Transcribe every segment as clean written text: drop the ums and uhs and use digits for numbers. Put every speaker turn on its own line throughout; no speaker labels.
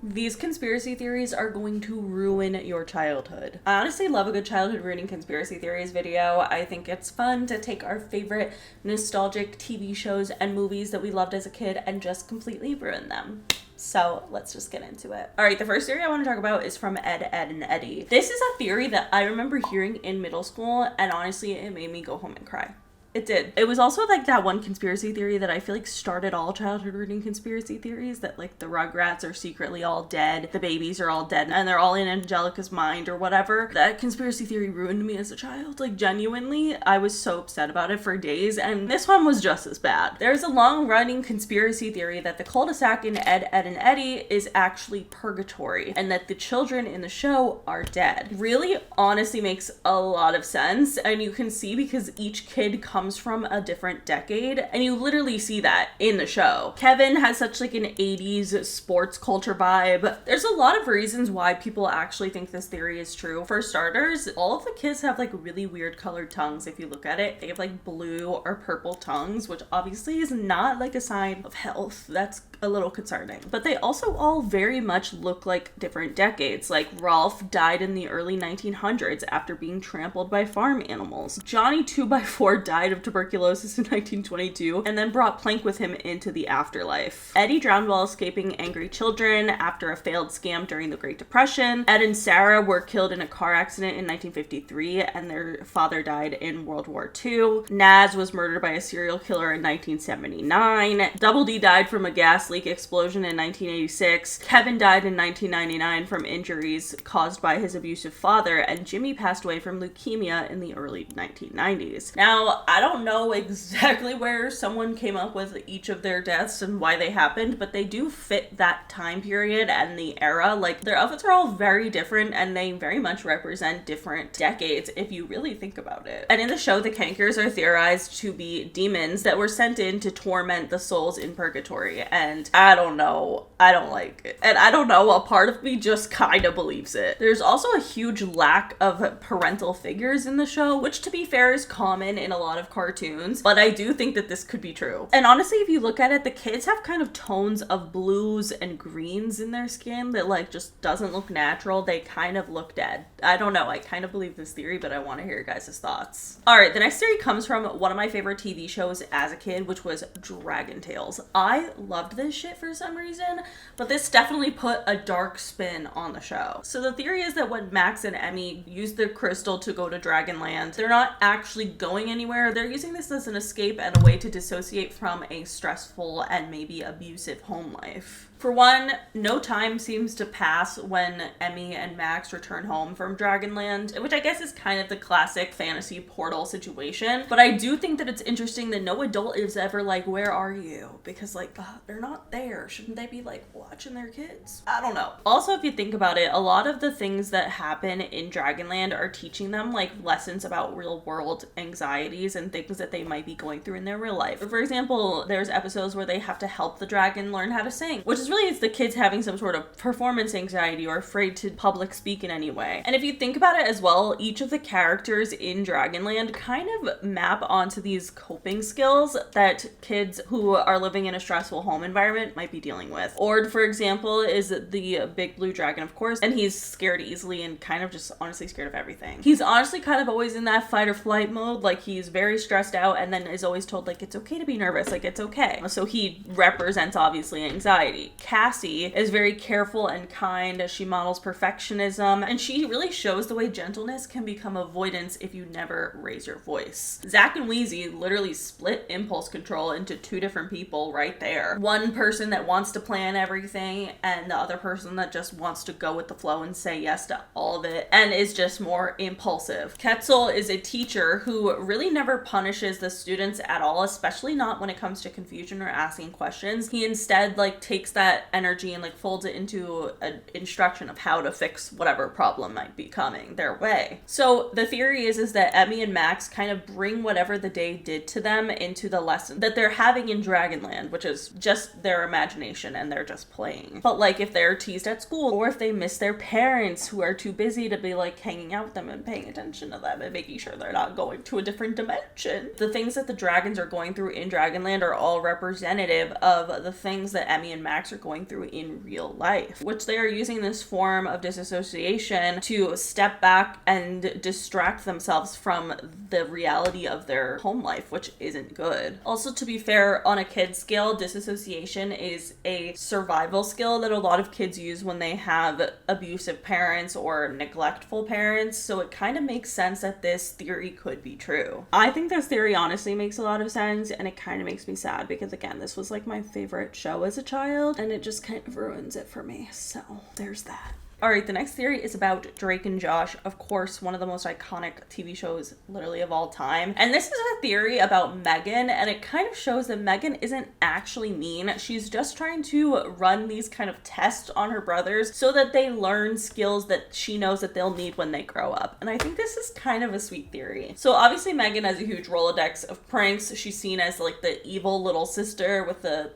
These conspiracy theories are going to ruin your childhood. I honestly love a good childhood ruining conspiracy theories video. I think it's fun to take our favorite nostalgic TV shows and movies that we loved as a kid and just completely ruin them. So let's just get into it. All right, the first theory I want to talk about is from Ed, and Eddy. This is a theory that I remember hearing in middle school, and honestly, it made me go home and cry. It did. It was also like that one conspiracy theory that I feel like started all childhood reading conspiracy theories, that like the Rugrats are secretly all dead, the babies are all dead, and they're all in Angelica's mind or whatever. That conspiracy theory ruined me as a child. Like genuinely, I was so upset about it for days, and this one was just as bad. There's a long-running conspiracy theory that the cul-de-sac in Ed, and Eddy is actually purgatory, and that the children in the show are dead. Really, honestly makes a lot of sense, and you can see because each kid comes from a different decade, and you literally see that in the show. Kevin has such like an 80s sports culture vibe. There's a lot of reasons why people actually think this theory is true. For starters, all of the kids have like really weird colored tongues. If you look at it, they have like blue or purple tongues, which obviously is not like a sign of health. That's a little concerning. But they also all very much look like different decades. Like Rolf died in the early 1900s after being trampled by farm animals. Johnny 2x4 died of tuberculosis in 1922 and then brought Plank with him into the afterlife. Eddy drowned while escaping angry children after a failed scam during the Great Depression. Ed and Sarah were killed in a car accident in 1953 and their father died in World War II. Naz was murdered by a serial killer in 1979. Double D died from a gas leak explosion in 1986. Kevin died in 1999 from injuries caused by his abusive father, and Jimmy passed away from leukemia in the early 1990s. Now, I don't know exactly where someone came up with each of their deaths and why they happened, but they do fit that time period and the era. Like, their outfits are all very different and they very much represent different decades if you really think about it. And in the show, the Cankers are theorized to be demons that were sent in to torment the souls in purgatory, and I don't know. I don't like it. And I don't know, a part of me just kind of believes it. There's also a huge lack of parental figures in the show, which to be fair is common in a lot of cartoons, but I do think that this could be true. And honestly, if you look at it, the kids have kind of tones of blues and greens in their skin that like just doesn't look natural. They kind of look dead. I don't know. I kind of believe this theory, but I want to hear your guys' thoughts. All right, the next theory comes from one of my favorite TV shows as a kid, which was Dragon Tales. I loved this shit for some reason, but this definitely put a dark spin on the show. So the theory is that when Max and Emmy use the crystal to go to Dragonland, they're not actually going anywhere. They're using this as an escape and a way to dissociate from a stressful and maybe abusive home life. For one, no time seems to pass when Emmy and Max return home from Dragonland, which I guess is kind of the classic fantasy portal situation. But I do think that it's interesting that no adult is ever like, where are you? Because like, they're not there. Shouldn't they be like watching their kids? I don't know. Also, if you think about it, a lot of the things that happen in Dragonland are teaching them like lessons about real world anxieties and things that they might be going through in their real life. For example, there's episodes where they have to help the dragon learn how to sing, which is really it's the kids having some sort of performance anxiety or afraid to public speak in any way. And if you think about it as well, each of the characters in Dragonland kind of map onto these coping skills that kids who are living in a stressful home environment might be dealing with. Ord, for example, is the big blue dragon, of course, and he's scared easily and kind of just honestly scared of everything. He's honestly kind of always in that fight or flight mode, like he's very stressed out and then is always told like it's okay to be nervous, like it's okay. So he represents obviously anxiety. Cassie is very careful and kind as she models perfectionism, and she really shows the way gentleness can become avoidance if you never raise your voice. Zach and Wheezy literally split impulse control into two different people right there. One person that wants to plan everything and the other person that just wants to go with the flow and say yes to all of it and is just more impulsive. Quetzal is a teacher who really never punishes the students at all, especially not when it comes to confusion or asking questions. He instead like takes that energy and like folds it into an instruction of how to fix whatever problem might be coming their way. So the theory is that Emmy and Max kind of bring whatever the day did to them into the lesson that they're having in Dragonland, which is just their imagination and they're just playing. But like if they're teased at school or if they miss their parents who are too busy to be like hanging out with them and paying attention to them and making sure they're not going to a different dimension. The things that the dragons are going through in Dragonland are all representative of the things that Emmy and Max are going through in real life, which they are using this form of disassociation to step back and distract themselves from the reality of their home life, which isn't good. Also, to be fair, on a kid scale, disassociation is a survival skill that a lot of kids use when they have abusive parents or neglectful parents, so it kind of makes sense that this theory could be true. I think this theory honestly makes a lot of sense, and it kind of makes me sad because, again, this was like my favorite show as a child, and it just kind of ruins it for me, so there's that. Alright, the next theory is about Drake and Josh. Of course, one of the most iconic TV shows literally of all time. And this is a theory about Megan, and it kind of shows that Megan isn't actually mean. She's just trying to run these kind of tests on her brothers so that they learn skills that she knows that they'll need when they grow up. And I think this is kind of a sweet theory. So obviously Megan has a huge Rolodex of pranks. She's seen as like the evil little sister with the,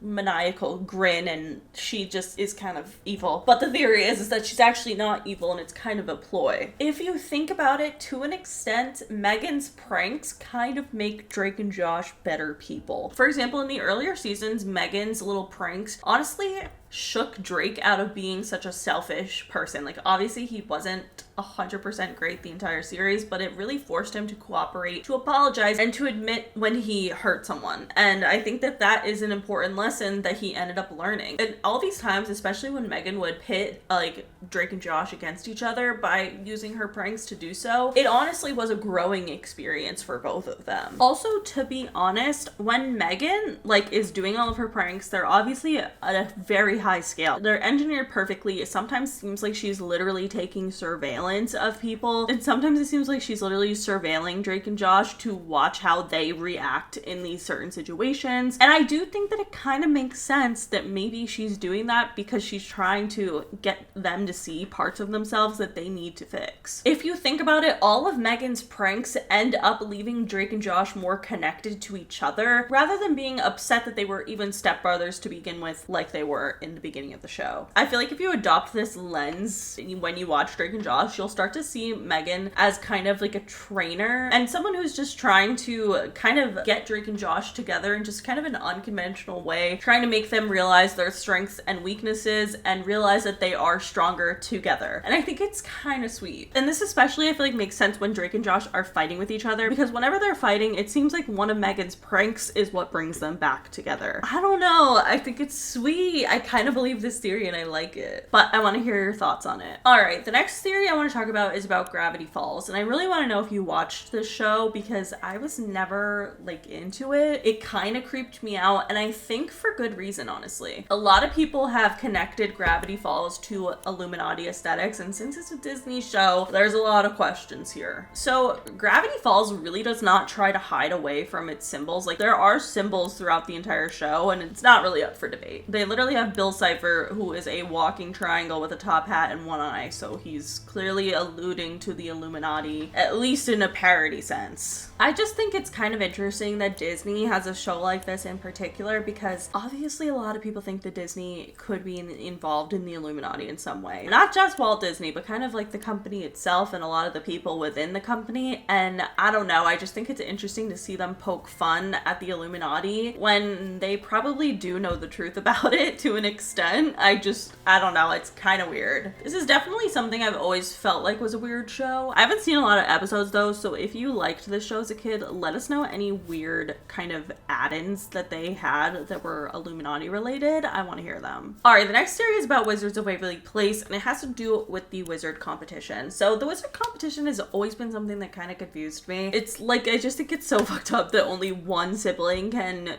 maniacal grin, and she just is kind of evil. But the theory is that she's actually not evil, and it's kind of a ploy. If you think about it, to an extent, Megan's pranks kind of make Drake and Josh better people. For example, in the earlier seasons, Megan's little pranks honestly shook Drake out of being such a selfish person. Like, obviously he wasn't 100% great the entire series, but it really forced him to cooperate, to apologize, and to admit when he hurt someone. And I think that that is an important lesson that he ended up learning. And all these times, especially when Megan would pit like Drake and Josh against each other by using her pranks to do so, it honestly was a growing experience for both of them. Also, to be honest, when Megan is doing all of her pranks, they're obviously at a very high scale. They're engineered perfectly. It sometimes seems like she's literally taking surveillance of people, and sometimes it seems like she's literally surveilling Drake and Josh to watch how they react in these certain situations. And I do think that it kind of makes sense that maybe she's doing that because she's trying to get them to see parts of themselves that they need to fix. If you think about it, all of Megan's pranks end up leaving Drake and Josh more connected to each other rather than being upset that they were even stepbrothers to begin with, like they were in the beginning of the show. I feel like if you adopt this lens when you watch Drake and Josh, you'll start to see Megan as kind of like a trainer and someone who's just trying to kind of get Drake and Josh together in just kind of an unconventional way, trying to make them realize their strengths and weaknesses and realize that they are stronger together. And I think it's kind of sweet. And this especially I feel like makes sense when Drake and Josh are fighting with each other, because whenever they're fighting, it seems like one of Megan's pranks is what brings them back together. I don't know. I think it's sweet. I kind of believe this theory and I like it, but I want to hear your thoughts on it. All right, the next theory I want to talk about is about Gravity Falls, and I really want to know if you watched this show because I was never into it. It kind of creeped me out, and I think for good reason, honestly. A lot of people have connected Gravity Falls to Illuminati aesthetics, and since it's a Disney show, there's a lot of questions here. So Gravity Falls really does not try to hide away from its symbols. There are symbols throughout the entire show, and it's not really up for debate. They literally have Bill Cipher, who is a walking triangle with a top hat and one eye, so he's clearly alluding to the Illuminati, at least in a parody sense. I just think it's kind of interesting that Disney has a show like this in particular, because obviously a lot of people think that Disney could be involved in the Illuminati in some way. Not just Walt Disney, but kind of the company itself and a lot of the people within the company. And I don't know, I just think it's interesting to see them poke fun at the Illuminati when they probably do know the truth about it to an extent. I don't know, it's kind of weird. This is definitely something I've always felt like was a weird show. I haven't seen a lot of episodes though, so if you liked this show as a kid, let us know any weird kind of add-ins that they had that were Illuminati related. I want to hear them. Alright, the next theory is about Wizards of Waverly Place, and it has to do with the wizard competition. So the wizard competition has always been something that kind of confused me. It's I just think it's so fucked up that only one sibling can,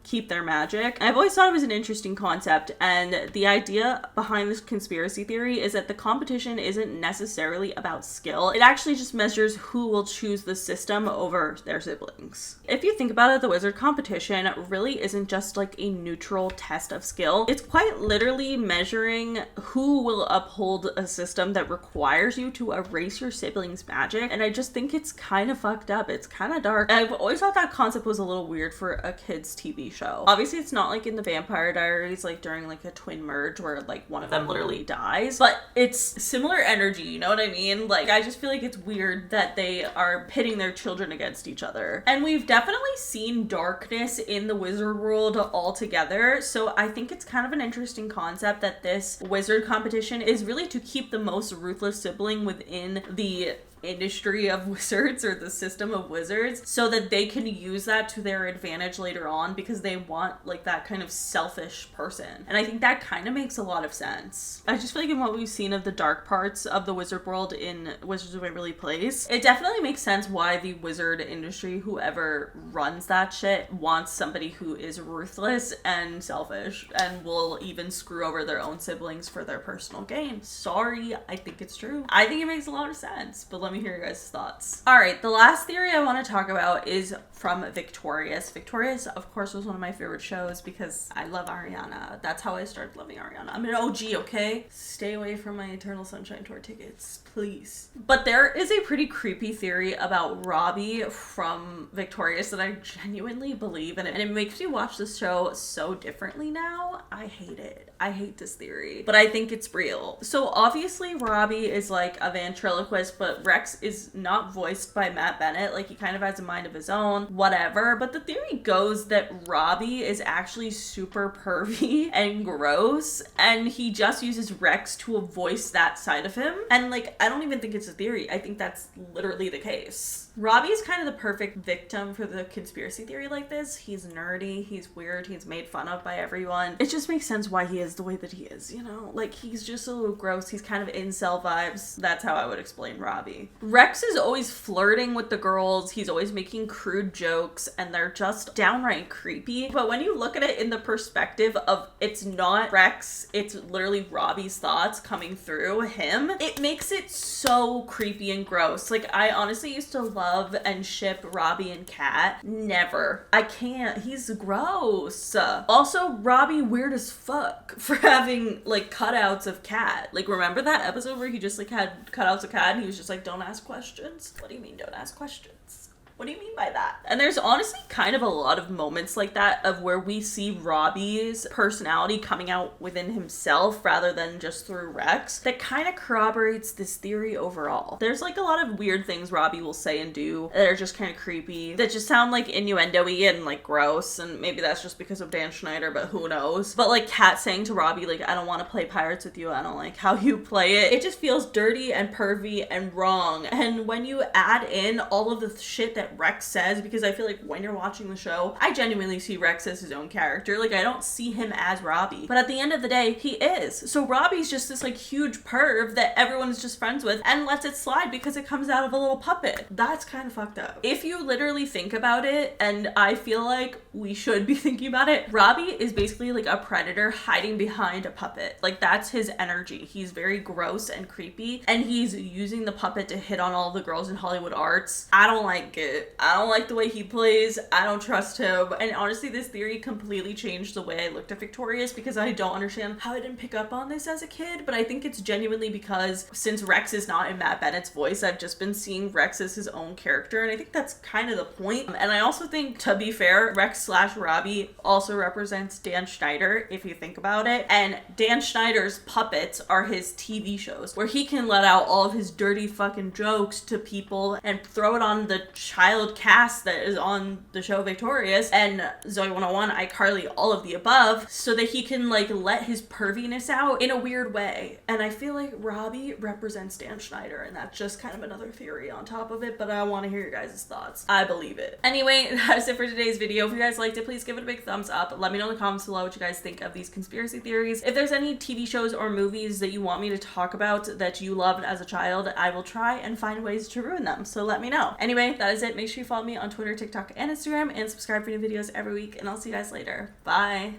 keep their magic. I've always thought it was an interesting concept, and the idea behind this conspiracy theory is that the competition isn't necessarily about skill. It actually just measures who will choose the system over their siblings. If you think about it, the wizard competition really isn't just a neutral test of skill. It's quite literally measuring who will uphold a system that requires you to erase your siblings' magic, and I just think it's kind of fucked up. It's kind of dark. I've always thought that concept was a little weird for a kids TV show. Obviously it's not in the Vampire Diaries, during during like a twin merge where like one of them literally dies, but it's similar energy, you know what I mean? Like, I just feel like it's weird that they are pitting their children against each other. And we've definitely seen darkness in the wizard world altogether, so I think it's kind of an interesting concept that this wizard competition is really to keep the most ruthless sibling within the industry of wizards or the system of wizards so that they can use that to their advantage later on because they want like that kind of selfish person. And I think that kind of makes a lot of sense. I just feel like in what we've seen of the dark parts of the wizard world in Wizards of Waverly Place, it definitely makes sense why the wizard industry, whoever runs that shit, wants somebody who is ruthless and selfish and will even screw over their own siblings for their personal gain. Sorry, I think it's true. I think it makes a lot of sense, but let me hear your guys' thoughts. All right, the last theory I want to talk about is from Victorious. Victorious, of course, was one of my favorite shows because I love Ariana. That's how I started loving Ariana. I'm an OG, okay? Stay away from my Eternal Sunshine Tour tickets, please. But there is a pretty creepy theory about Robbie from Victorious that I genuinely believe in, and it makes me watch this show so differently now. I hate it. I hate this theory, but I think it's real. So obviously Robbie is like a ventriloquist, but Rex is not voiced by Matt Bennett. Like, he kind of has a mind of his own, whatever. But the theory goes that Robbie is actually super pervy and gross, and he just uses Rex to voice that side of him. And like, I don't even think it's a theory. I think that's literally the case. Robbie is kind of the perfect victim for the conspiracy theory like this. He's nerdy, he's weird, he's made fun of by everyone. It just makes sense why he is the way that he is, you know? Like, he's just a little gross. He's kind of incel vibes. That's how I would explain Robbie. Rex is always flirting with the girls. He's always making crude jokes, and they're just downright creepy. But when you look at it in the perspective of it's not Rex, it's literally Robbie's thoughts coming through him, it makes it so creepy and gross. Like, I honestly used to love and ship Robbie and Kat. Never. I can't. He's gross. Also, Robbie weird as fuck for having like cutouts of Kat. Like, remember that episode where he just like had cutouts of Kat and he was just like, don't ask questions? What do you mean don't ask questions? What do you mean by that? And there's honestly kind of a lot of moments like that of where we see Robbie's personality coming out within himself rather than just through Rex that kind of corroborates this theory overall. There's like a lot of weird things Robbie will say and do that are just kind of creepy, that just sound like innuendo-y and like gross, and maybe that's just because of Dan Schneider, but who knows. But like Kat saying to Robbie, like, I don't want to play pirates with you, I don't like how you play it. It just feels dirty and pervy and wrong. And when you add in all of the shit that Rex says, because I feel like when you're watching the show, I genuinely see Rex as his own character. Like, I don't see him as Robbie, but at the end of the day, he is. So Robbie's just this like huge perv that everyone is just friends with and lets it slide because it comes out of a little puppet. That's kind of fucked up. If you literally think about it, and I feel like we should be thinking about it, Robbie is basically like a predator hiding behind a puppet. Like, that's his energy. He's very gross and creepy, and he's using the puppet to hit on all the girls in Hollywood arts. I don't like it. I don't like the way he plays. I don't trust him. And honestly, this theory completely changed the way I looked at Victorious because I don't understand how I didn't pick up on this as a kid, but I think it's genuinely because since Rex is not in Matt Bennett's voice, I've just been seeing Rex as his own character, and I think that's kind of the point. And I also think, to be fair, Rex/Robbie also represents Dan Schneider, if you think about it. And Dan Schneider's puppets are his TV shows, where he can let out all of his dirty fucking jokes to people and throw it on the child cast that is on the show Victorious and Zoe 101, iCarly, all of the above, so that he can like let his perviness out in a weird way. And I feel like Robbie represents Dan Schneider, and that's just kind of another theory on top of it, but I want to hear your guys' thoughts. I believe it. Anyway, that's it for today's video. If you guys liked it, please give it a big thumbs up. Let me know in the comments below what you guys think of these conspiracy theories. If there's any TV shows or movies that you want me to talk about that you loved as a child, I will try and find ways to ruin them, so let me know. Anyway, that is it. Make sure you follow me on Twitter, TikTok, and Instagram, and subscribe for new videos every week, and I'll see you guys later. Bye!